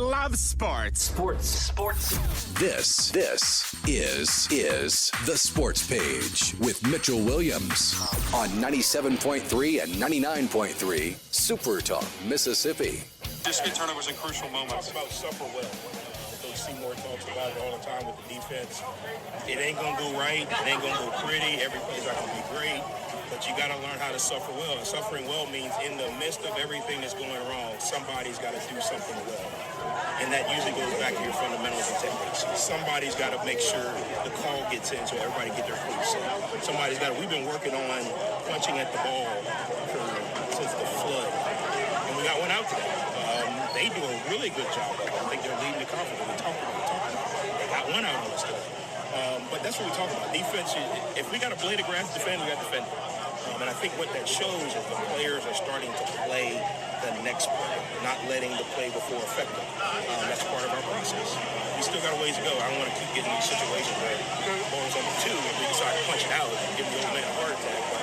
love sports. Sports. This is the Sports Page with Mitchell Williams on 97.3 and 99.3 SuperTalk, Mississippi. District turnovers in crucial moments. Talk about suffer well. Coach Seymour talks about it all the time with the defense. It ain't gonna go right. It ain't gonna go pretty. Every play's not gonna be great. But you got to learn how to suffer well. And suffering well means in the midst of everything that's going wrong, somebody's got to do something well. And that usually goes back to your fundamentals and techniques. Somebody's got to make sure the call gets in so everybody get their food. So we've been working on punching at the ball since the flood. And we got one out today. They do a really good job of it. I think they're leading the conference. We talked about it. They got one out on this stuff. But that's what we talk about. Defense, if we got a blade of grass to defend, we got to defend it. And I think what that shows is the players are starting to play the next play, not letting the play before affect them. That's part of our process. We still got a ways to go. I don't want to keep getting in these situations where ball's on the 2 and we decide to punch it out and give the old man a heart attack. But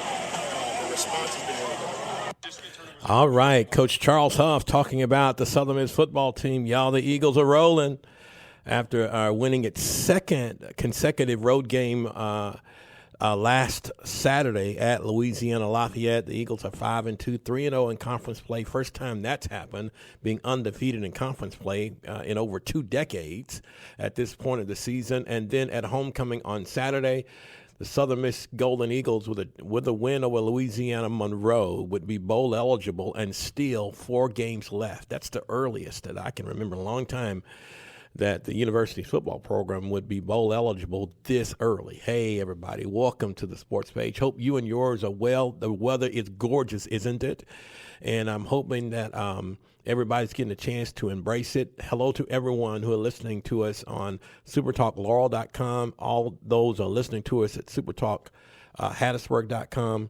the response has been really good. All right, Coach Charles Huff talking about the Southern Miss football team. Y'all, the Eagles are rolling after winning its second consecutive road game last Saturday at Louisiana Lafayette. The Eagles are 5-2, 3-0 in conference play. First time that's happened, being undefeated in conference play in over 2 decades at this point of the season. And then at homecoming on Saturday, the Southern Miss Golden Eagles with a win over Louisiana Monroe would be bowl eligible and still 4 games left. That's the earliest that I can remember in a long time that the university football program would be bowl eligible this early. Hey, everybody, welcome to the Sports Page. Hope you and yours are well. The weather is gorgeous, isn't it? And I'm hoping that everybody's getting a chance to embrace it. Hello to everyone who are listening to us on SuperTalkLaurel.com. All those are listening to us at SuperTalk Hattiesburg.com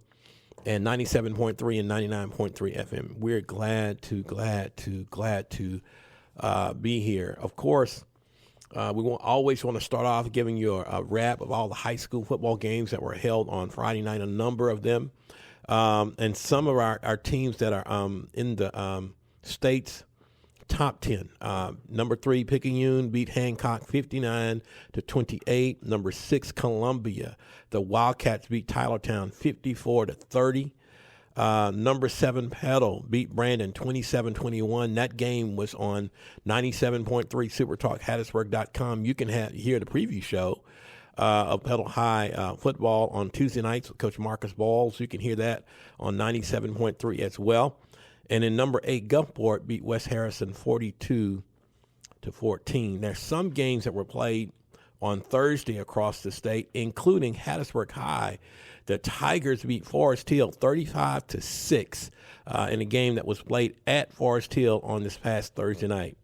and 97.3 and 99.3 FM. We're glad to be here. Of course, we always want to start off giving you a wrap of all the high school football games that were held on Friday night, a number of them, and some of our teams that are in the state's top 10. Number 3, Picayune beat Hancock 59-28. Number 6, Columbia. The Wildcats beat Tylertown 54-30. Number 7, Petal beat Brandon 27-21. That game was on 97.3 SuperTalk Hattiesburg.com. You can hear the preview show of Petal High football on Tuesday nights with Coach Marcus Balls. You can hear that on 97.3 as well. And then number 8, Gulfport beat West Harrison 42-14. There's some games that were played on Thursday across the state, including Hattiesburg High. The Tigers beat Forest Hill 35-6 in a game that was played at Forest Hill on this past Thursday night.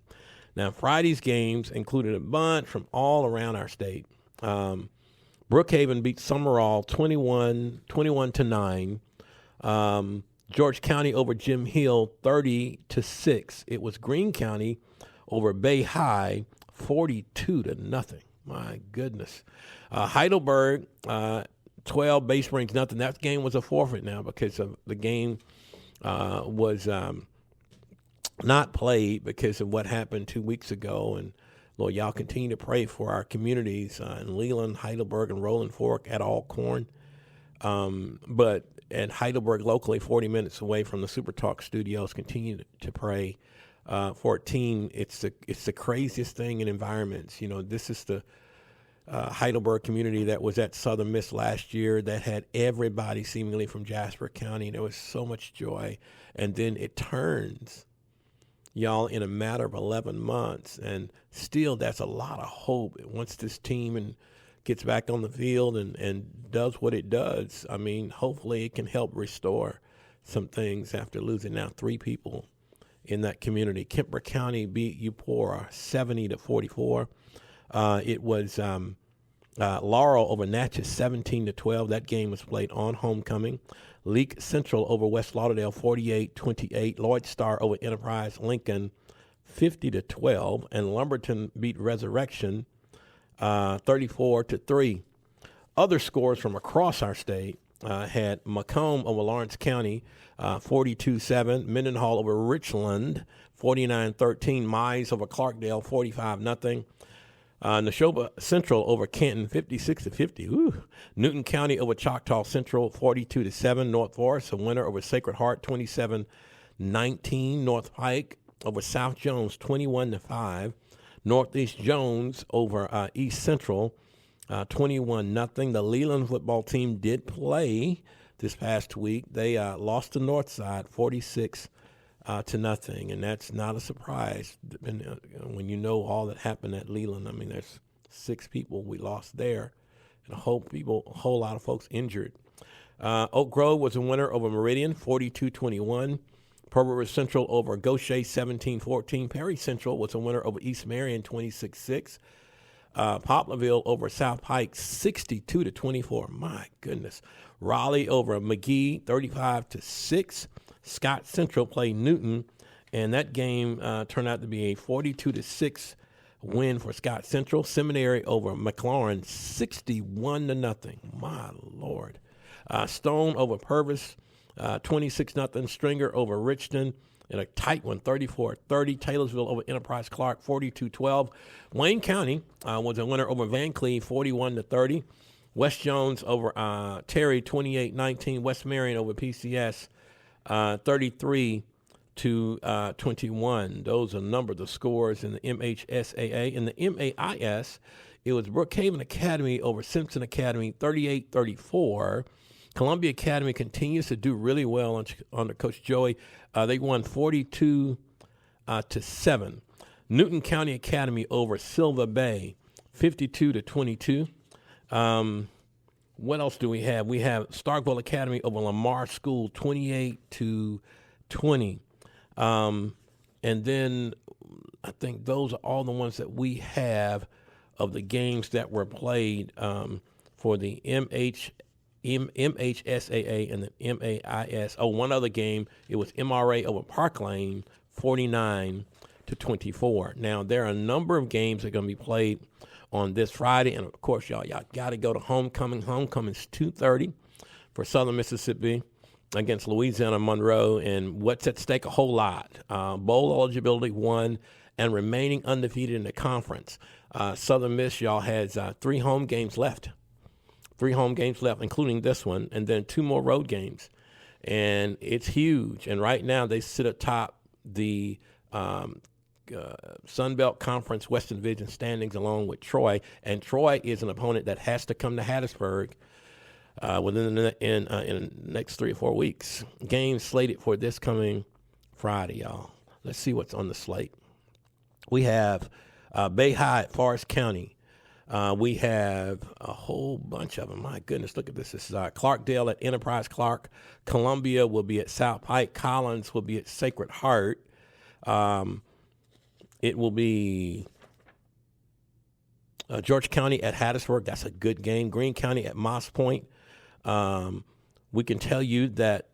Now, Friday's games included a bunch from all around our state. Brookhaven beat Summerall 21-9. George County over Jim Hill 30-6. It was Greene County over Bay High 42-0. My goodness. Heidelberg 12, Bay Springs nothing. That game was a forfeit now because of the game was not played because of what happened 2 weeks ago. And Lord, y'all continue to pray for our communities in Leland, Heidelberg, and Rolling Fork at Alcorn. But at Heidelberg locally, 40 minutes away from the SuperTalk studios, continue to pray for a team. It's the craziest thing in environments. You know, this is the Heidelberg community that was at Southern Miss last year that had everybody seemingly from Jasper County. There was so much joy. And then it turns, y'all, in a matter of 11 months. And still, that's a lot of hope. Once this team gets back on the field and does what it does, I mean, hopefully it can help restore some things after losing now 3 people in that community. Kemper County beat Eupora 70-44. It was Laurel over Natchez 17-12. That game was played on homecoming. Leake Central over West Lauderdale 48-28. Lloyd Star over Enterprise Lincoln 50-12. And Lumberton beat Resurrection 34-3. Other scores from across our state had Macomb over Lawrence County 42-7. Mendenhall over Richland 49-13. Mize over Clarkdale, 45-0. Neshoba Central over Canton, 56-50. Ooh. Newton County over Choctaw Central, 42-7. North Forest, a winner over Sacred Heart, 27-19. North Pike over South Jones, 21-5. Northeast Jones over East Central, 21-0. The Leland football team did play this past week. They lost to Northside, 46-0, and that's not a surprise when you know all that happened at Leland. I mean, there's 6 people we lost there, and a whole lot of folks injured. Oak Grove was a winner over Meridian, 42-21. Pearl River Central over Gaucher, 17-14. Perry Central was a winner over East Marion, 26-6. Poplarville over South Pike, 62-24. My goodness. Raleigh over McGee, 35-6. Scott Central played Newton, and that game turned out to be a 42-6 win for Scott Central. Seminary over McLaurin, 61-0. My Lord. Stone over Purvis, 26-0. Stringer over Richton in a tight one, 34-30. Taylorsville over Enterprise Clark, 42-12. Wayne County was a winner over Van Cleve, 41-30. West Jones over Terry, 28-19. West Marion over PCS, 33-21. Those are a number of the scores in the MHSAA. In the MAIS, it was Brookhaven Academy over Simpson Academy, 38-34. Columbia Academy continues to do really well under Coach Joey. They won 42-7. Newton County Academy over Silver Bay, 52-22. What else do we have? We have Starkville Academy over Lamar School, 28-20. And then I think those are all the ones that we have of the games that were played for the MHSAA and the MAIS. Oh, one other game. It was MRA over Park Lane, 49-24. Now, there are a number of games that are going to be played on this Friday. And, of course, y'all got to go to homecoming. Homecoming's 2:30 for Southern Mississippi against Louisiana Monroe. And what's at stake? A whole lot. Bowl eligibility, 1, and remaining undefeated in the conference. Southern Miss, y'all, has 3 home games left. 3 home games left, including this one, and then 2 more road games. And it's huge. And right now they sit atop the Sun Belt Conference Western Division standings along with Troy. And Troy is an opponent that has to come to Hattiesburg within the next 3 or 4 weeks. Games slated for this coming Friday, y'all. Let's see what's on the slate. We have Bay High at Forest County. We have a whole bunch of them. My goodness, look at this. This is Clarkdale at Enterprise Clark. Columbia will be at South Pike. Collins will be at Sacred Heart. It will be George County at Hattiesburg. That's a good game. Greene County at Moss Point. We can tell you that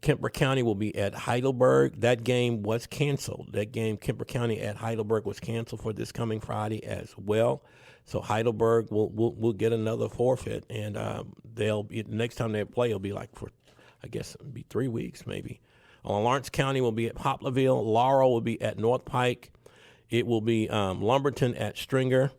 Kemper County will be at Heidelberg. That game was canceled. That game, Kemper County at Heidelberg, was canceled for this coming Friday as well. So Heidelberg will get another forfeit, and they'll be, next time they play, it'll be like for, I guess, it'll be 3 weeks maybe. Lawrence County will be at Poplarville. Laurel will be at North Pike. It will be Lumberton at Stringer.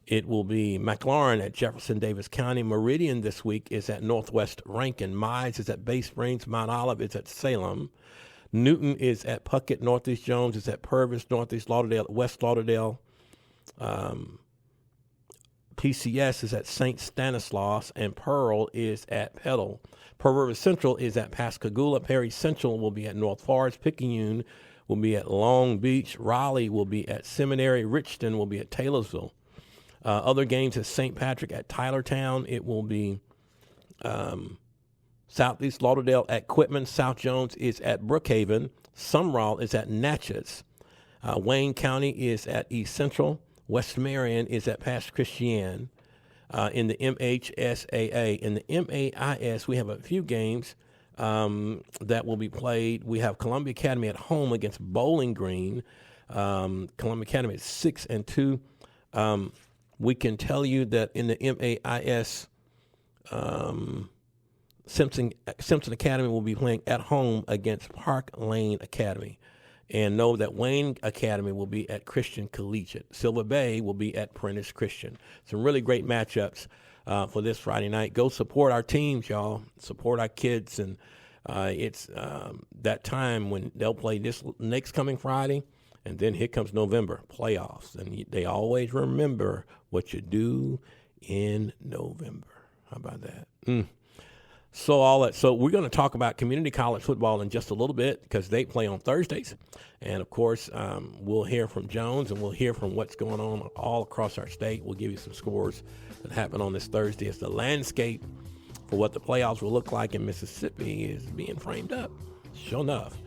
It will be McLaurin at Jefferson Davis County. Meridian this week is at Northwest Rankin. Mize is at Bay Springs. Mount Olive is at Salem. Newton is at Puckett. Northeast Jones is at Purvis. Northeast Lauderdale, West Lauderdale. PCS is at St. Stanislaus. And Pearl is at Petal. Pearl River Central is at Pascagoula. Perry Central will be at North Forest. Picayune will be at Long Beach. Raleigh will be at Seminary. Richton will be at Taylorsville. Other games is St. Patrick at Tylertown. It will be Southeast Lauderdale at Quitman. South Jones is at Brookhaven. Sumrall is at Natchez. Wayne County is at East Central. West Marion is at Pass Christian. In the MHSAA. In the MAIS, we have a few games that will be played. We have Columbia Academy at home against Bowling Green. Columbia Academy is 6-2. We can tell you that in the MAIS, Simpson Academy will be playing at home against Park Lane Academy. And know that Wayne Academy will be at Christian Collegiate. Silver Bay will be at Prentice Christian. Some really great matchups for this Friday night. Go support our teams, y'all. Support our kids. And it's that time when they'll play this next coming Friday. And then here comes November, playoffs. And they always remember what you do in November. How about that? So we're going to talk about community college football in just a little bit because they play on Thursdays. And, of course, we'll hear from Jones and we'll hear from what's going on all across our state. We'll give you some scores that happen on this Thursday as the landscape for what the playoffs will look like in Mississippi is being framed up. Sure enough.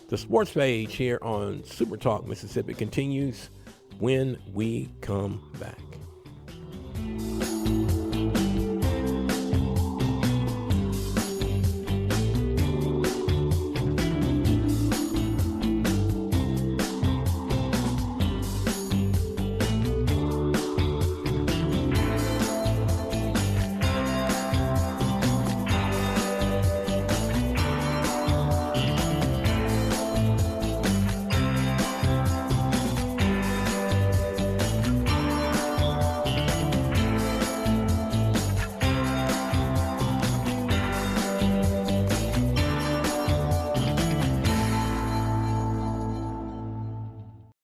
The sports page here on SuperTalk Mississippi continues when we come back.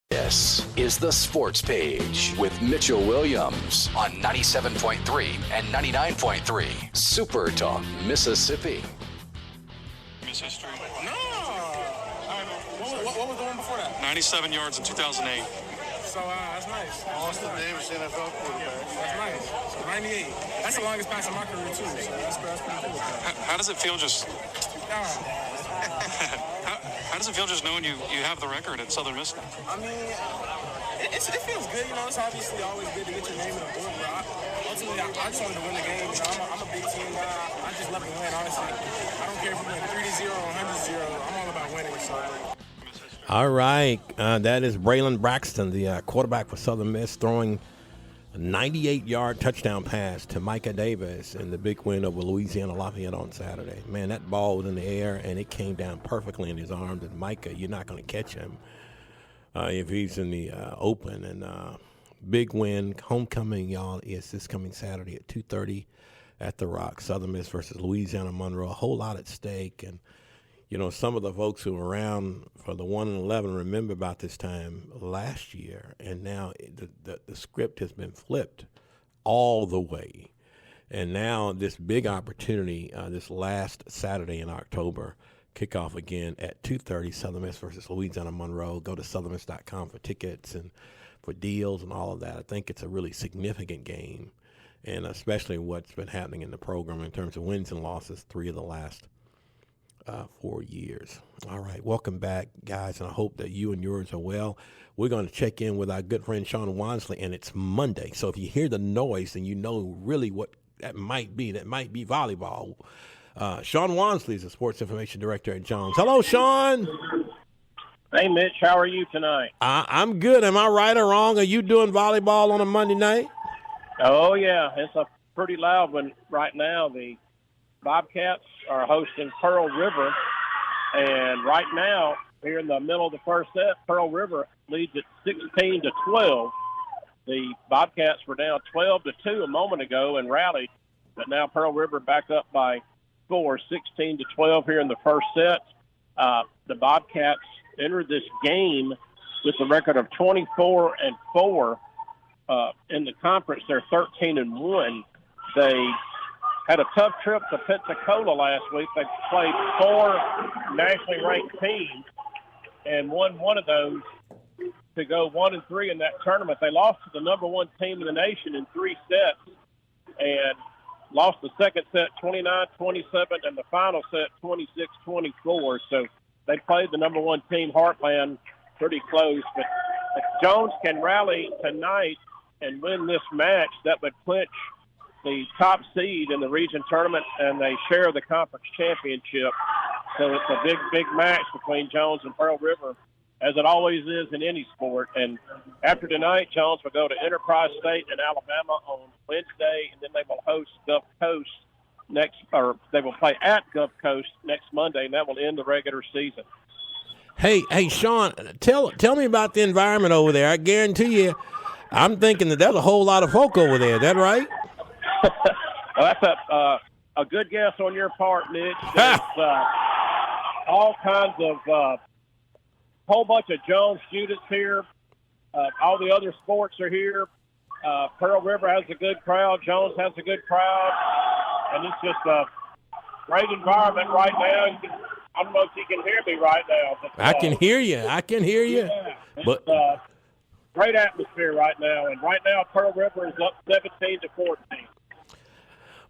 This is the Sports Page with Mitchell Williams on 97.3 and 99.3 Super Talk, Mississippi. Miss history. No. What was the one before that? 97 yards in 2008. So that's nice. Austin Davis, NFL quarterback. That's nice. So 98. That's the longest pass in my career too. So that's pretty cool. How does it feel just? How does it feel just knowing you have the record at Southern Miss? I mean, it feels good. You know, it's obviously always good to get your name in the book, but ultimately, I just wanted to win the game. You know, I'm a big team guy. I just love to win, honestly. I don't care if we're 3-0 or 100-0. I'm all about winning, so. All right. That is Braylon Braxton, the quarterback for Southern Miss, throwing a 98-yard touchdown pass to Micah Davis in the big win over Louisiana Lafayette on Saturday. Man, that ball was in the air, and it came down perfectly in his arms. And Micah, you're not going to catch him if he's in the open. And big win. Homecoming, y'all, is this coming Saturday at 2:30 at The Rock. Southern Miss versus Louisiana Monroe. A whole lot at stake. And, you know, some of the folks who were around for the 1-11 remember about this time last year, and now the script has been flipped all the way. And now this big opportunity, this last Saturday in October, kickoff again at 2:30, Southern Miss versus Louisiana Monroe. Go to southernmiss.com for tickets and for deals and all of that. I think it's a really significant game, and especially what's been happening in the program in terms of wins and losses, 3 of the last 4 years. All right, welcome back, guys, and I hope that you and yours are well. We're going to check in with our good friend Sean Wansley, and it's Monday. So if you hear the noise, then you know really what that might be. That might be volleyball. Sean Wansley is the sports information director at Jones. Hello, Sean. Hey, Mitch. How are you tonight? I'm good. Am I right or wrong? Are you doing volleyball on a Monday night? Oh, yeah. It's a pretty loud one right now. The Bobcats are hosting Pearl River, and right now, here in the middle of the first set, Pearl River leads at 16-12. The Bobcats were down 12-2 a moment ago and rallied, but now Pearl River back up by 4, 16-12 here in the first set. The Bobcats entered this game with a record of 24-4 in the conference. They're 13-1. They had a tough trip to Pensacola last week. They played 4 nationally ranked teams and won one of those to go 1-3 in that tournament. They lost to the number 1 team in the nation in 3 sets and lost the second set 29-27 and the final set 26-24. So they played the number 1 team, Heartland, pretty close. But if Jones can rally tonight and win this match, that would clinch the top seed in the region tournament, and they share the conference championship. So it's a big, big match between Jones and Pearl River, as it always is in any sport. And after tonight, Jones will go to Enterprise State in Alabama on Wednesday, and then they will host Gulf Coast they will play at Gulf Coast next Monday, and that will end the regular season. Hey, Sean, tell me about the environment over there. I guarantee you, I'm thinking that there's a whole lot of folk over there. Is that right? Well, that's a good guess on your part, Mitch. There's all kinds of whole bunch of Jones students here. All the other sports are here. Pearl River has a good crowd. Jones has a good crowd. And it's just a great environment right now. I don't know if you can hear me right now. But, I can hear you. Yeah, but great atmosphere right now. And right now, Pearl River is up 17-14.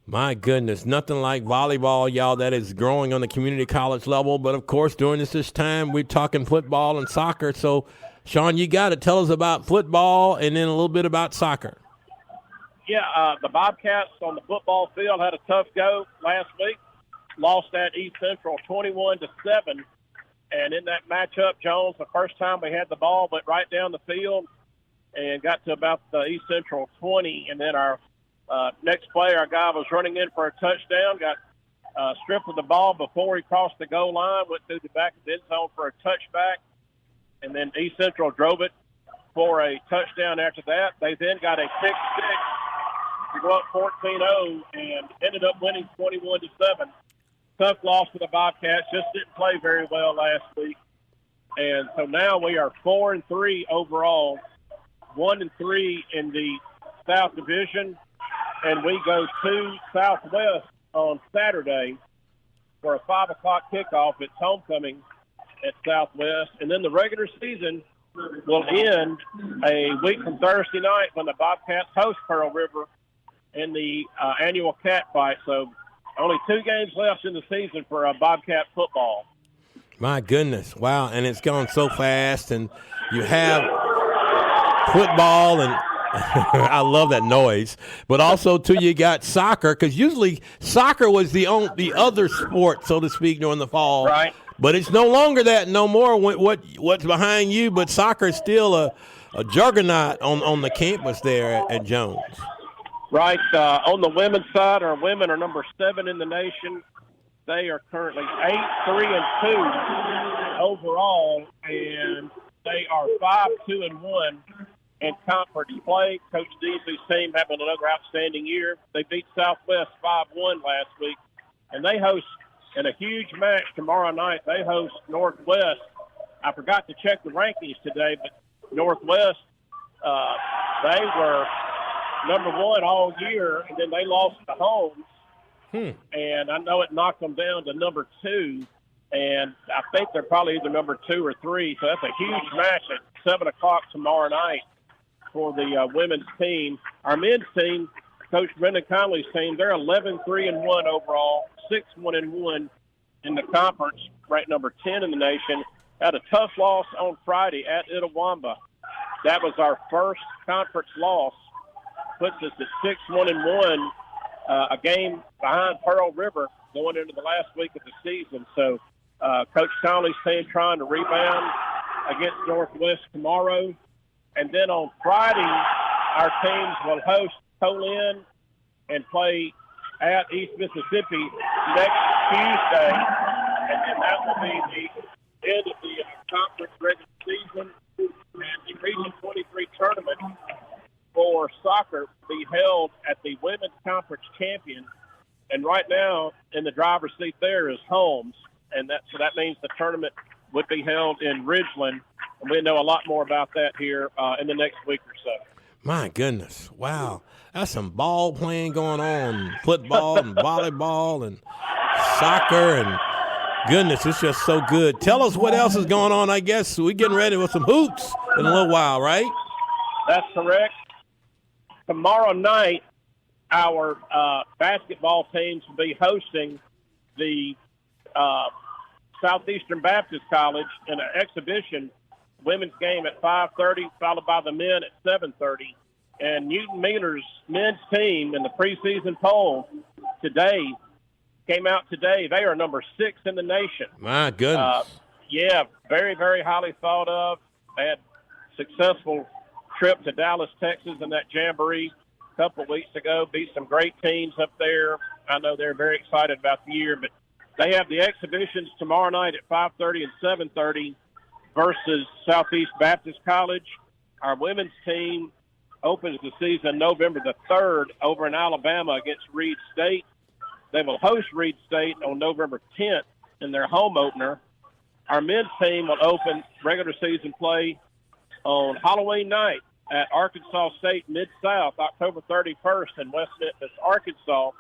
My goodness, nothing like volleyball, y'all, that is growing on the community college level. But, of course, during this time, we're talking football and soccer. So, Sean, you got to tell us about football and then a little bit about soccer. Yeah, the Bobcats on the football field had a tough go last week. Lost at East Central 21-7. And in that matchup, Jones, the first time we had the ball, went right down the field and got to about the East Central 20. And then our next play, our guy was running in for a touchdown, got stripped of the ball before he crossed the goal line, went through the back of the end zone for a touchback. And then East Central drove it for a touchdown after that. They then got a pick-six to go up 14-0 and ended up winning 21-7. Tough loss to the Bobcats. Just didn't play very well last week. And so now we are 4-3 overall, 1-3 in the South Division, and we go to Southwest on Saturday for a 5 o'clock kickoff. It's homecoming at Southwest. And then the regular season will end a week from Thursday night when the Bobcats host Pearl River in the annual cat fight. So only 2 games left in the season for Bobcat football. My goodness. Wow. And it's gone so fast. And you have football and I love that noise. But also, too, you got soccer, because usually soccer was the other sport, so to speak, during the fall. Right. But it's no longer that no more what's behind you. But soccer is still a juggernaut on the campus there at Jones. Right. On the women's side, our women are number 7 in the nation. They are currently 8-3-2 overall, and they are 5-2-1 in conference play. Coach Deasley's team having another outstanding year. They beat Southwest 5-1 last week, and they host in a huge match tomorrow night. They host Northwest. I forgot to check the rankings today, but Northwest, they were number 1 all year, and then they lost to Holmes. And I know it knocked them down to number 2, and I think they're probably either number 2 or 3. So that's a huge match at 7 o'clock tomorrow night for the women's team. Our men's team, Coach Brendan Conley's team, they're 11-3-1 overall, 6-1-1 in the conference, ranked number 10 in the nation. Had a tough loss on Friday at Itawamba. That was our first conference loss. Puts us at 6-1-1, a game behind Pearl River going into the last week of the season. So Coach Conley's team trying to rebound against Northwest tomorrow. And then on Friday, our teams will host Colin and play at East Mississippi next Tuesday. And then that will be the end of the conference regular season. And the Region 23 tournament for soccer to be held at the Women's Conference Champion. And right now, in the driver's seat there is Holmes. And so that means the tournament would be held in Ridgeland. And we know a lot more about that here in the next week or so. My goodness. Wow. That's some ball playing going on, football and volleyball and soccer, and goodness, it's just so good. Tell us what else is going on. I guess we're getting ready with some hoops in a little while, right? That's correct. Tomorrow night, our basketball teams will be hosting the Southeastern Baptist College in an exhibition women's game at 5:30, followed by the men at 7:30. And Newton Mealer's men's team in the preseason poll today came out today. They are number 6 in the nation. My goodness. Yeah, very, very highly thought of. They had a successful trip to Dallas, Texas in that jamboree a couple of weeks ago. Beat some great teams up there. I know they're very excited about the year, but they have the exhibitions tomorrow night at 5:30 and 7:30. versus Southeast Baptist College. Our women's team opens the season November the 3rd over in Alabama against Reed State. They will host Reed State on November 10th in their home opener. Our men's team will open regular season play on Halloween night at Arkansas State Mid-South, October 31st in West Memphis, Arkansas.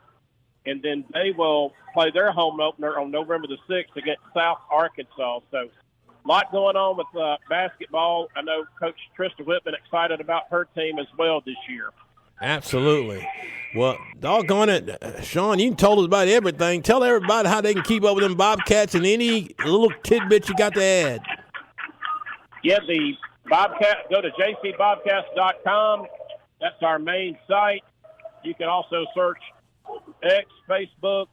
And then they will play their home opener on November the 6th against South Arkansas. So a lot going on with basketball. I know Coach Trista Whitman excited about her team as well this year. Absolutely. Well, doggone it, Sean, you told us about everything. Tell everybody how they can keep up with them Bobcats and any little tidbits you got to add. Yeah, the Bobcat, go to jcbobcats.com. That's our main site. You can also search X, Facebook,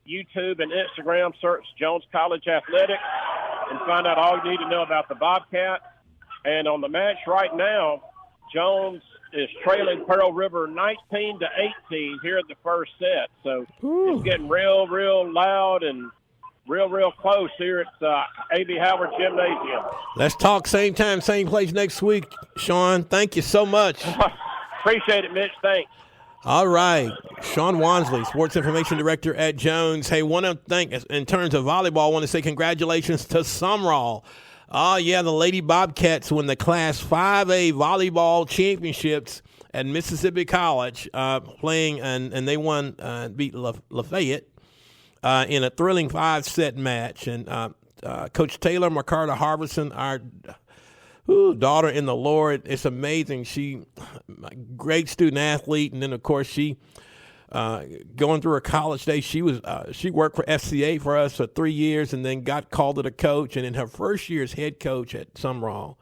YouTube, and Instagram. Search Jones College Athletics and find out all you need to know about the Bobcats. And on the match right now, Jones is trailing Pearl River 19-18 here in the first set. So It's getting real, real loud and real close here at A.B. Howard Gymnasium. Let's talk same time, same place next week, Sean. Thank you so much. Appreciate it, Mitch. Thanks. All right. Sean Wansley, Sports Information Director at Jones. Hey, want to thank, in terms of volleyball, I want to say congratulations to Sumrall. Oh, yeah, the Lady Bobcats won the Class 5A volleyball championships at Mississippi College, playing, and they won, beat Lafayette in a thrilling 5-set match. And Coach Taylor McCarter Harbison, our daughter in the Lord, it's amazing. She, great student athlete, and then of course she, going through her college days, she worked for FCA for us for 3 years, and then got called to the coach. And in her first year as head coach at Sumrall,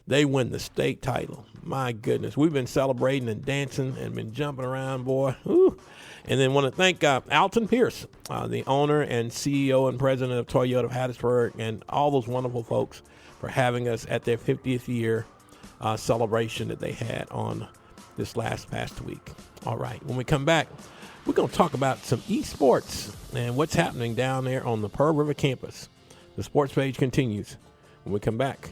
they win the state title. My goodness, we've been celebrating and dancing and been jumping around, boy. Woo. And then want to thank Alton Pierce, the owner and CEO and president of Toyota of Hattiesburg, and all those wonderful folks for having us at their 50th year celebration that they had on this past week. All right, when we come back, we're going to talk about some esports and what's happening down there on the Pearl River campus. The sports page continues when we come back.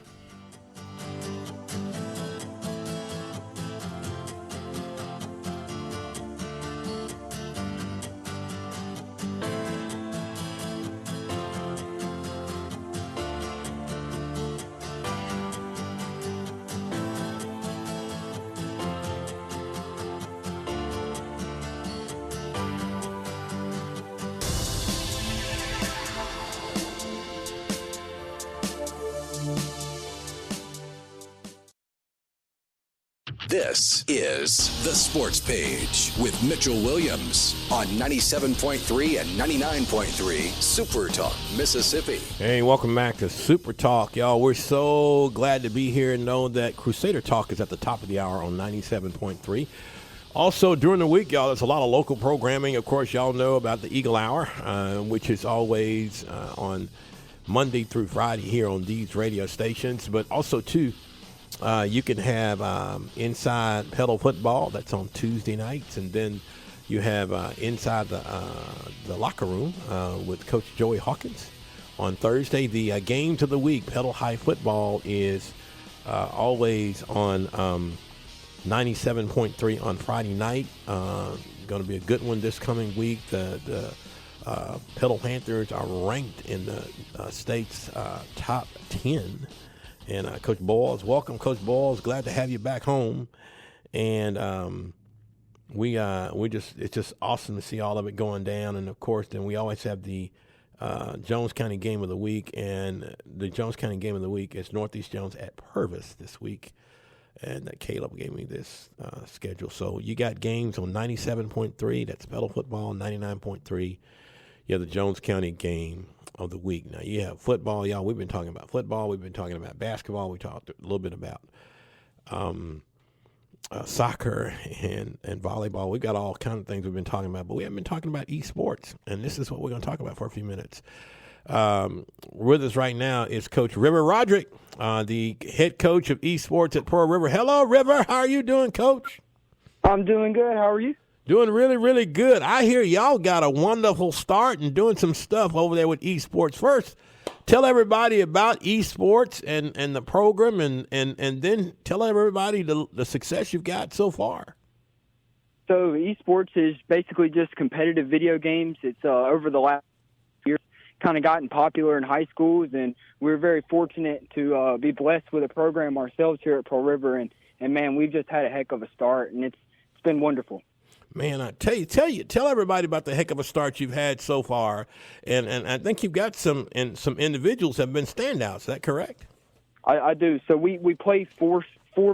This is The Sports Page with Mitchell Williams on 97.3 and 99.3 SuperTalk, Mississippi. Hey, welcome back to Super Talk, y'all. We're so glad to be here and know that Crusader Talk is at the top of the hour on 97.3. Also, during the week, y'all, there's a lot of local programming. Of course, y'all know about the Eagle Hour, which is always on Monday through Friday here on these radio stations. But also, too, you can have Inside Pedal Football. That's on Tuesday nights. And then you have Inside the Locker Room with Coach Joey Hawkins on Thursday. The Games of the Week, Pedal High Football, is always on 97.3 on Friday night. Going to be a good one this coming week. The Pedal Panthers are ranked in the state's top 10. And Coach Boyles, welcome, Coach Boyles. Glad to have you back home. And it's just awesome to see all of it going down. And of course, then we always have the Jones County Game of the Week, and the Jones County Game of the Week is Northeast Jones at Purvis this week. And Caleb gave me this schedule. So you got games on 97.3. That's Pedal Football. 99.3. You have the Jones County Game of the Week. Now, you have football, y'all. We've been talking about football. We've been talking about basketball. We talked a little bit about soccer and volleyball. We've got all kinds of things we've been talking about, but we haven't been talking about esports, and this is what we're going to talk about for a few minutes. With us right now is Coach River Roderick, the head coach of esports at Pearl River. Hello, River. How are you doing, Coach? I'm doing good. How are you? Doing really, really good. I hear y'all got a wonderful start and doing some stuff over there with esports. First, tell everybody about esports and the program, and then tell everybody the success you've got so far. So esports is basically just competitive video games. It's over the last years kind of gotten popular in high schools, and we're very fortunate to be blessed with a program ourselves here at Pearl River, and man, we've just had a heck of a start, and it's been wonderful. Man, I tell everybody about the heck of a start you've had so far, and I think you've got some individuals have been standouts. Is that correct? I do. So we play four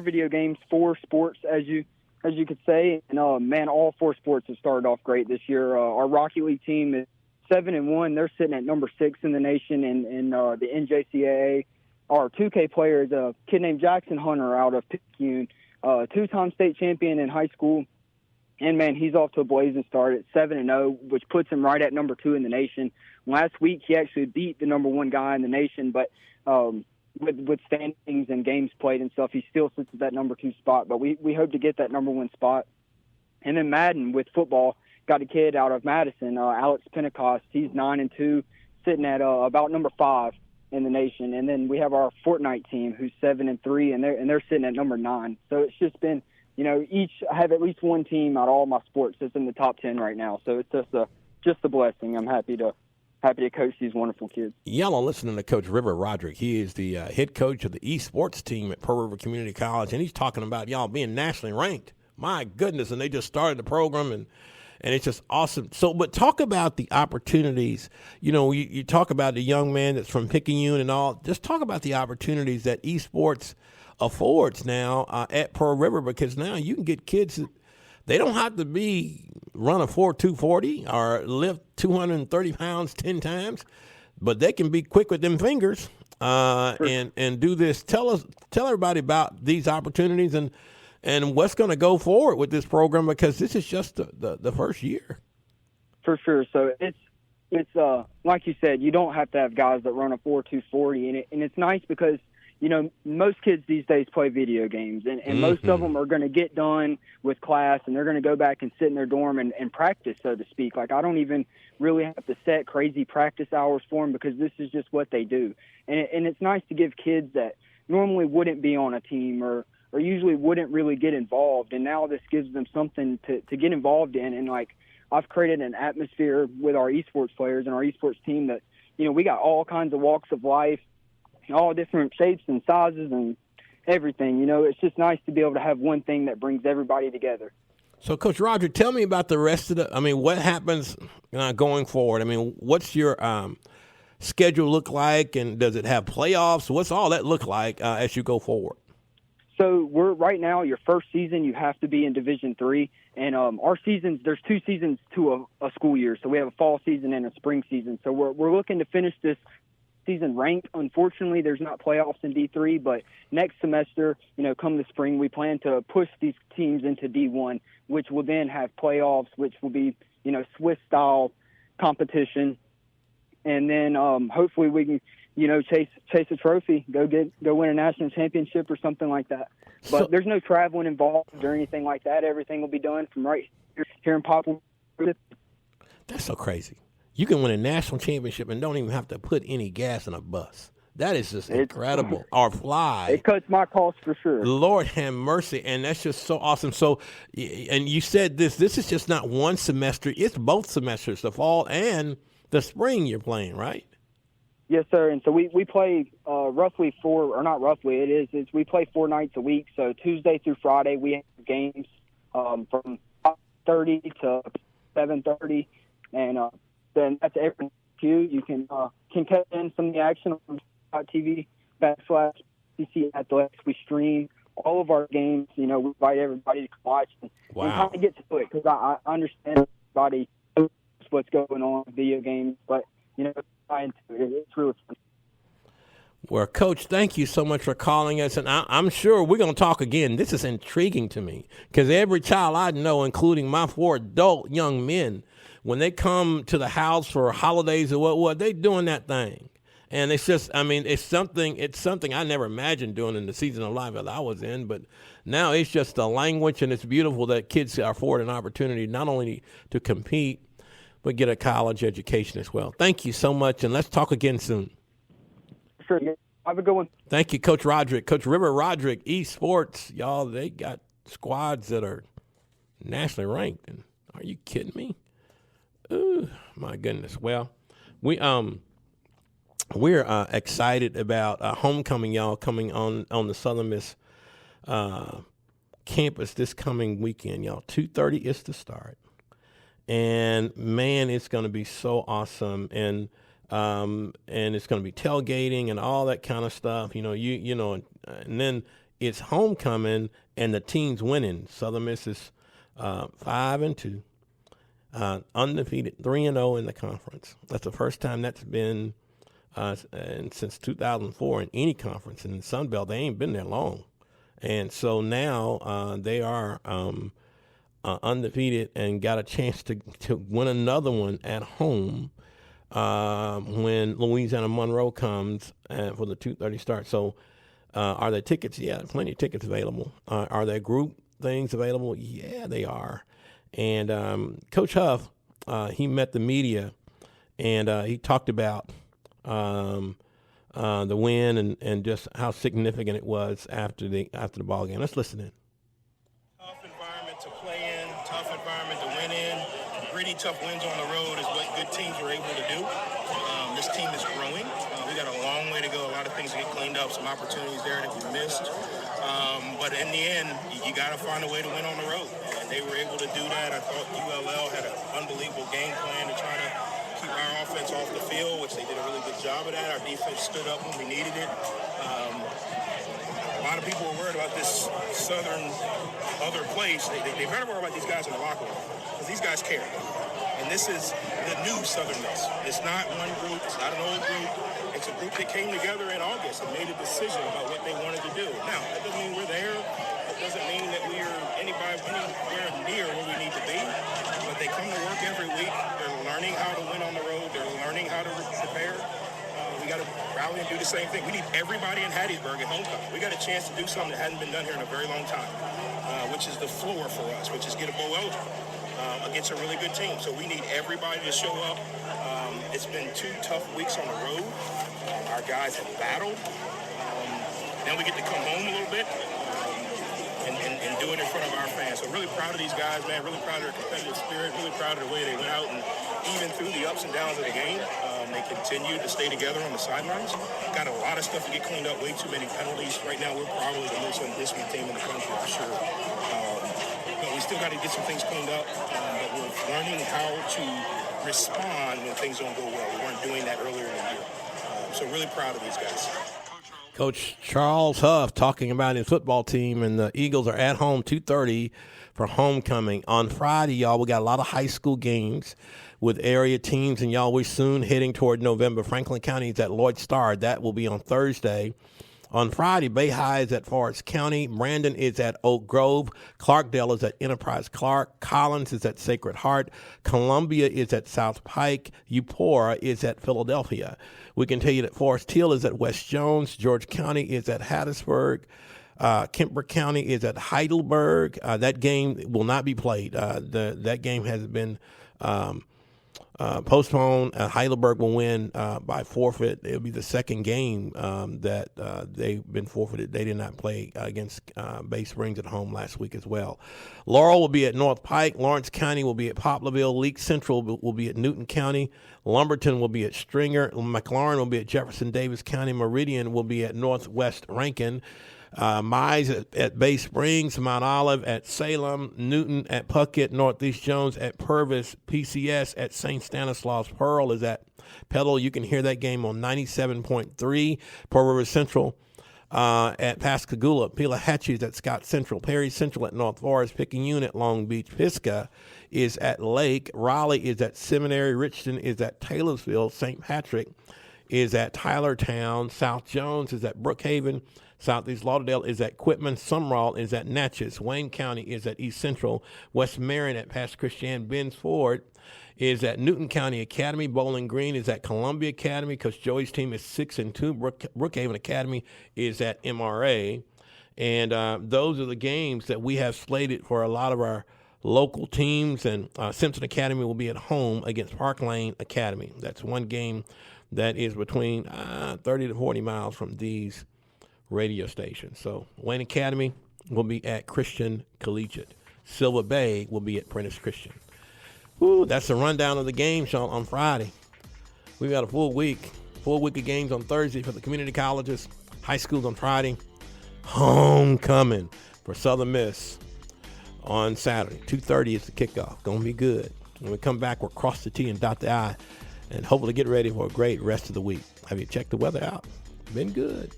video games, 4 sports, as you could say, and man, all 4 sports have started off great this year. Our Rocket League team is 7-1. They're sitting at number 6 in the nation in the NJCAA. Our 2K player is a kid named Jackson Hunter out of Picayune, 2-time state champion in high school. And, man, he's off to a blazing start at 7-0, which puts him right at number 2 in the nation. Last week, he actually beat the number 1 guy in the nation, but with standings and games played and stuff, he still sits at that number 2 spot. But we hope to get that number 1 spot. And then Madden with football got a kid out of Madison, Alex Pentecost. He's 9-2, sitting at about number 5 in the nation. And then we have our Fortnite team who's 7-3, and they're sitting at number 9. So it's just been, each I have at least one team out of all my sports that's in the top 10 right now. So it's just a blessing. I'm happy to coach these wonderful kids. Y'all are listening to Coach River Roderick. He is the head coach of the esports team at Pearl River Community College, and he's talking about y'all being nationally ranked. My goodness, and they just started the program, and it's just awesome. So, but talk about the opportunities. You talk about the young man that's from Picayune and all. Just talk about the opportunities that esports affords now at Pearl River, because now you can get kids that they don't have to run a 4.240 or lift 230 pounds 10 times, but they can be quick with them fingers and do this. Tell everybody about these opportunities and what's going to go forward with this program, because this is just the first year. For sure. So it's like you said, you don't have to have guys that run a 4.240, and it's nice because most kids these days play video games, and most of them are going to get done with class, and they're going to go back and sit in their dorm and practice, so to speak. Like, I don't even really have to set crazy practice hours for them because this is just what they do. And it's nice to give kids that normally wouldn't be on a team or usually wouldn't really get involved, and now this gives them something to get involved in. And, like, I've created an atmosphere with our esports players and our esports team that, we got all kinds of walks of life, all different shapes and sizes and everything. It's just nice to be able to have one thing that brings everybody together. So, Coach Roger, tell me about the rest of what happens going forward? What's your schedule look like, and does it have playoffs? What's all that look like as you go forward? So we're right now, your first season, you have to be in Division III. And our seasons, there's 2 seasons to a school year. So we have a fall season and a spring season. So we're looking to finish this season ranked. Unfortunately, there's not playoffs in D3, but next semester, come the spring, we plan to push these teams into D1, which will then have playoffs, which will be, Swiss-style competition. And then hopefully we can, chase a trophy, go win a national championship or something like that. But there's no traveling involved or anything like that. Everything will be done from right here in Poplar. That's so crazy. You can win a national championship and don't even have to put any gas in a bus. That is just incredible. Or fly. It cuts my costs for sure. Lord have mercy. And that's just so awesome. So, and you said this is just not one semester. It's both semesters, the fall and the spring you're playing, right? Yes, sir. And so we play roughly we play 4 nights a week. So Tuesday through Friday we have games from 5:30 to 7:30. And then that's every queue. You can catch in some of the action on TV/CC Athletics. We stream all of our games. We invite everybody to watch and kind of get to it, because I understand everybody knows what's going on with video games, but it's really fun. Well, Coach, thank you so much for calling us, and I'm sure we're going to talk again. This is intriguing to me, because every child I know, including my 4 adult young men, when they come to the house for holidays or what they doing that thing. And it's just, it's something I never imagined doing in the season of life that I was in, but now it's just a language, and it's beautiful that kids are afforded an opportunity not only to compete, but get a college education as well. Thank you so much, and let's talk again soon. Sure. Have a good one. Thank you, Coach Roderick. Coach River Roderick, eSports, y'all, they got squads that are nationally ranked. And are you kidding me? Ooh, my goodness. Well, we're excited about homecoming, y'all, coming on the Southern Miss campus this coming weekend, y'all. 2:30 is the start. And, man, it's going to be so awesome. And it's going to be tailgating and all that kind of stuff. And then it's homecoming and the team's winning. Southern Miss is 5-2, undefeated, 3-0 in the conference. That's the first time that's been and since 2004 in any conference. In the Sun Belt, they ain't been there long. And so now they are undefeated and got a chance to win another one at home when Louisiana Monroe comes for the 2:30 start. So are there tickets? Yeah, plenty of tickets available. Are there group things available? Yeah, they are. And Coach Huff, he met the media, and he talked about the win and just how significant it was after the ball game. Let's listen in. Tough environment to play in, tough environment to win in. Gritty, tough wins on the road is what good teams are able to do. This team is growing. We got a long way to go. A lot of things to get cleaned up, some opportunities there that we missed. But in the end, you got to find a way to win on the road. And they were able to do that. I thought ULL had an unbelievable game plan to try to keep our offense off the field, which they did a really good job of that. Our defense stood up when we needed it. A lot of people were worried about this southern other place. They better worry about these guys in the locker room because these guys care. And this is the new Southern Miss. It's not one group. It's not an old group. It's a group that came together in August and made a decision about what they wanted to do. Now, that doesn't mean we're there. It doesn't mean that we are anywhere near where we need to be. But they come to work every week. They're learning how to win on the road. They're learning how to prepare. We got to rally and do the same thing. We need everybody in Hattiesburg at homecoming. We got a chance to do something that hadn't been done here in a very long time, which is the floor for us, which is get a bowl eligible against a really good team. So we need everybody to show up. It's been 2 tough weeks on the road. Our guys have battled. Then we get to come home a little bit and do it in front of our fans. So really proud of these guys, man. Really proud of their competitive spirit. Really proud of the way they went out and even through the ups and downs of the game, they continued to stay together on the sidelines. Got a lot of stuff to get cleaned up. Way too many penalties. Right now, we're probably the most undisciplined team in the country, for sure. But we still got to get some things cleaned up. But we're learning how to respond when things don't go well. We weren't doing that earlier in the year. So really proud of these guys. Coach Charles Huff talking about his football team, and the Eagles are at home 2:30 for homecoming. On Friday, y'all, we got a lot of high school games with area teams, and y'all, we're soon heading toward November. Franklin County is at Lloyd Starr. That will be on Thursday. On Friday, Bay High is at Forest County. Brandon is at Oak Grove. Clarkdale is at Enterprise Clark. Collins is at Sacred Heart. Columbia is at South Pike. Eupora is at Philadelphia. We can tell you that Forest Hill is at West Jones. George County is at Hattiesburg. Kemper County is at Heidelberg. That game will not be played. That game has been postponed. Heidelberg will win by forfeit. It'll be the second game that they've been forfeited. They did not play against Bay Springs at home last week as well. Laurel will be at North Pike. Lawrence County will be at Poplarville. Leake Central will be at Newton County. Lumberton will be at Stringer. McLaurin will be at Jefferson Davis County. Meridian will be at Northwest Rankin. Mize at Bay Springs, Mount Olive at Salem, Newton at Puckett, Northeast Jones at Purvis, PCS at St. Stanislaus. Pearl is at Petal. You can hear that game on 97.3. Pearl River Central at Pascagoula. Pelahatchie is at Scott Central. Perry Central at North Forest. Picayune at Long Beach. Pisgah is at Lake. Raleigh is at Seminary. Richton is at Taylorsville. St. Patrick is at Tylertown. South Jones is at Brookhaven. Southeast Lauderdale is at Quitman. Sumrall is at Natchez. Wayne County is at East Central. West Marion at Pastor Christian. Ben's Ford is at Newton County Academy. Bowling Green is at Columbia Academy because Joey's team is 6-2. Brookhaven Academy is at MRA. And those are the games that we have slated for a lot of our local teams. And Simpson Academy will be at home against Park Lane Academy. That's one game that is between 30 to 40 miles from these radio stations. So Wayne Academy will be at Christian Collegiate. Silver Bay will be at Prentice Christian. Woo, that's the rundown of the game, Sean, on Friday. We got a full week of games on Thursday for the community colleges, high schools on Friday. Homecoming for Southern Miss on Saturday. 2:30 is the kickoff. Going to be good. When we come back, we'll cross the T and dot the I and hopefully get ready for a great rest of the week. Have you checked the weather out? Been good.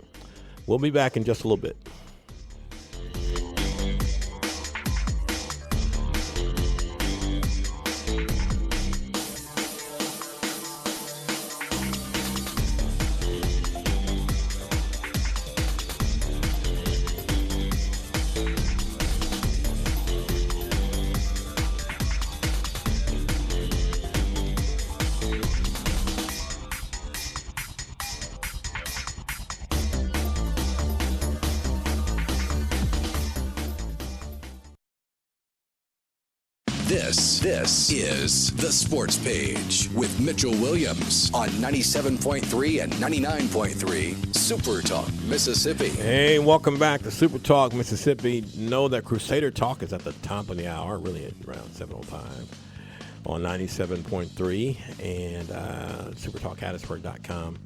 We'll be back in just a little bit. This is The Sports Page with Mitchell Williams on 97.3 and 99.3 SuperTalk, Mississippi. Hey, welcome back to SuperTalk, Mississippi. Know that Crusader Talk is at the top of the hour, really at around 7:05 on 97.3 and SuperTalkHattiesburg.com.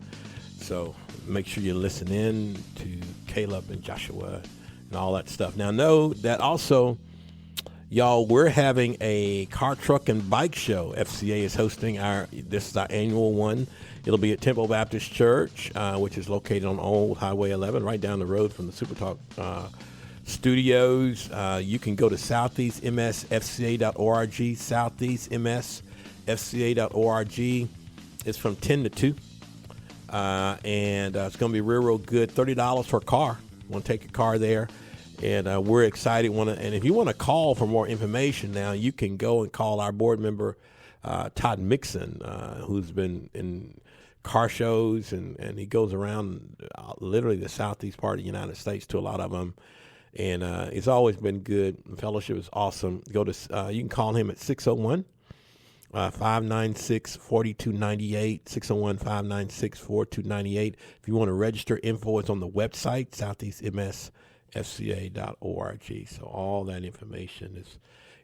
So make sure you listen in to Caleb and Joshua and all that stuff. Now, know that also, y'all, we're having a car, truck, and bike show. FCA is hosting this is our annual one. It'll be at Temple Baptist Church, which is located on Old Highway 11, right down the road from the SuperTalk studios. You can go to southeastmsfca.org, southeastmsfca.org. It's from 10 to 2, and it's going to be real good. $30 for a car. Want to take your car there. And we're excited. And if you want to call for more information now, you can go and call our board member, Todd Mixon, who's been in car shows, and he goes around literally the southeast part of the United States to a lot of them. And it's always been good. The fellowship is awesome. You can call him at 601-596-4298, 601-596-4298. If you want to register, info is on the website, southeastmsfca.org. So all that information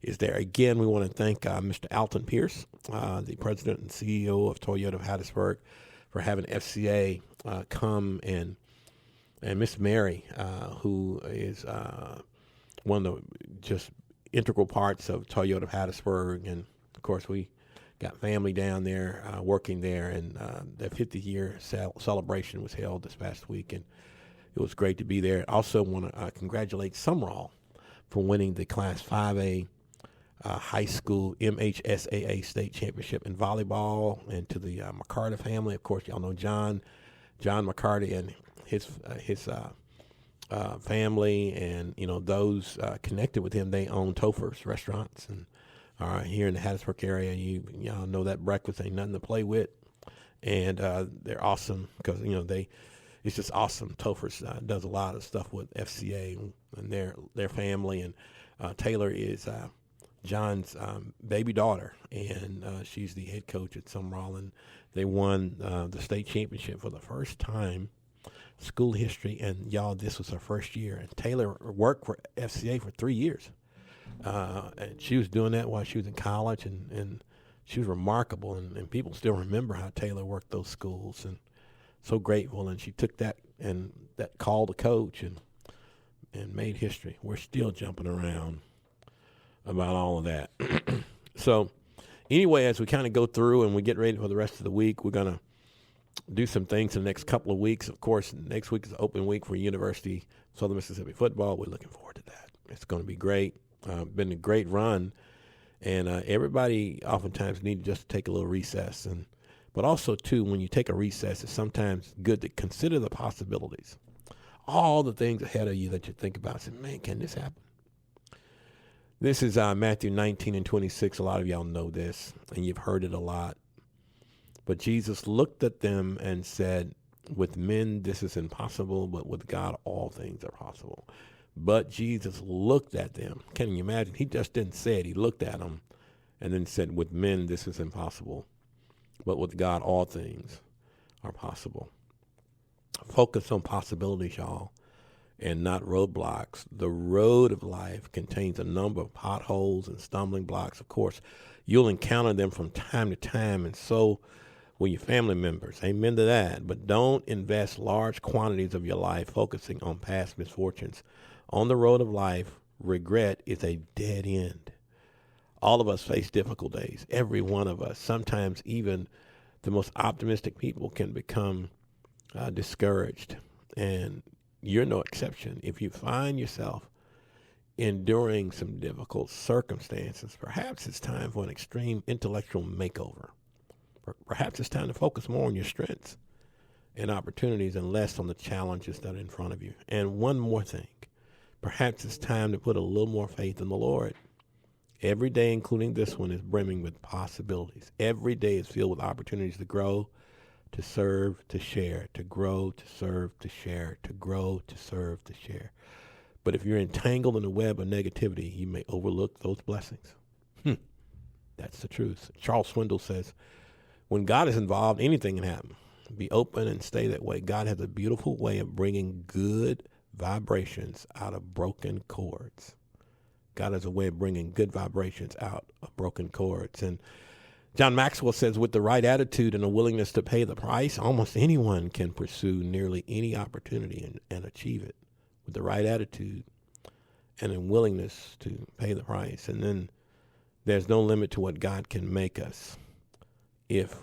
is there. Again, we want to thank Mr. Alton Pierce, the president and CEO of Toyota of Hattiesburg, for having FCA come and Miss Mary, who is one of the just integral parts of Toyota of Hattiesburg. And, of course, we got family down there working there, and their 50th-year celebration was held this past week, and it was great to be there. Also want to congratulate Sumrall for winning the Class 5A high school MHSAA state championship in volleyball, and to the McCarty family. Of course, y'all know John McCarty and his family, and those connected with him. They own Topher's restaurants and are here in the Hattiesburg area. Y'all know that breakfast ain't nothing to play with, and they're awesome because it's just awesome. Topher's does a lot of stuff with FCA and their family, and Taylor is John's baby daughter, and she's the head coach at Sumrall, and they won the state championship for the first time, school history, and y'all, this was her first year. And Taylor worked for FCA for 3 years, and she was doing that while she was in college, and she was remarkable, and people still remember how Taylor worked those schools, and so grateful. And she took that call to coach and made history. We're still jumping around about all of that. So anyway, as we kind of go through and we get ready for the rest of the week, we're going to do some things in the next couple of weeks. Of course, next week is an open week for University of Southern Mississippi football. We're looking forward to that. It's going to be great. Been a great run, and everybody oftentimes needs just to take a little recess. But also, too, when you take a recess, it's sometimes good to consider the possibilities, all the things ahead of you that you think about. Say, man, can this happen? This is Matthew 19:26. A lot of y'all know this, and you've heard it a lot. But Jesus looked at them and said, with men this is impossible, but with God all things are possible. But Jesus looked at them. Can you imagine? He just didn't say it. He looked at them and then said, with men this is impossible, but with God all things are possible. Focus on possibilities, y'all, and not roadblocks. The road of life contains a number of potholes and stumbling blocks. Of course, you'll encounter them from time to time, and so will your family members. Amen to that. But don't invest large quantities of your life focusing on past misfortunes. On the road of life, regret is a dead end. All of us face difficult days, every one of us. Sometimes even the most optimistic people can become discouraged, and you're no exception. If you find yourself enduring some difficult circumstances, perhaps it's time for an extreme intellectual makeover. Perhaps it's time to focus more on your strengths and opportunities and less on the challenges that are in front of you. And one more thing, perhaps it's time to put a little more faith in the Lord. Every day, including this one, is brimming with possibilities. Every day is filled with opportunities to grow, to serve, to share, to grow, to serve, to share, to grow, to serve, to share. But if you're entangled in the web of negativity, you may overlook those blessings. That's the truth. Charles Swindoll says, when God is involved, anything can happen. Be open and stay that way. God has a beautiful way of bringing good vibrations out of broken chords. God has a way of bringing good vibrations out of broken chords. And John Maxwell says, with the right attitude and a willingness to pay the price, almost anyone can pursue nearly any opportunity and achieve it. With the right attitude and a willingness to pay the price. And then there's no limit to what God can make us if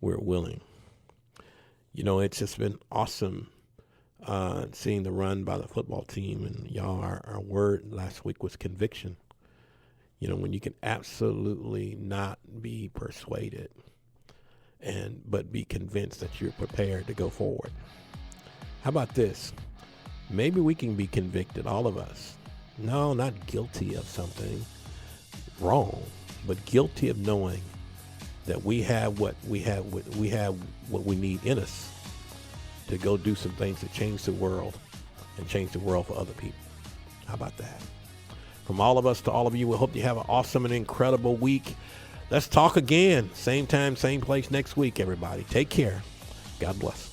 we're willing. You know, it's just been awesome seeing the run by the football team. And y'all, our word last week was conviction. You know, when you can absolutely not be persuaded but be convinced that you're prepared to go forward. How about this? Maybe we can be convicted, all of us. No, not guilty of something wrong, but guilty of knowing that we have what we need in us to go do some things to change the world and change the world for other people. How about that? From all of us to all of you, we hope you have an awesome and incredible week. Let's talk again. Same time, same place next week, everybody. Take care. God bless.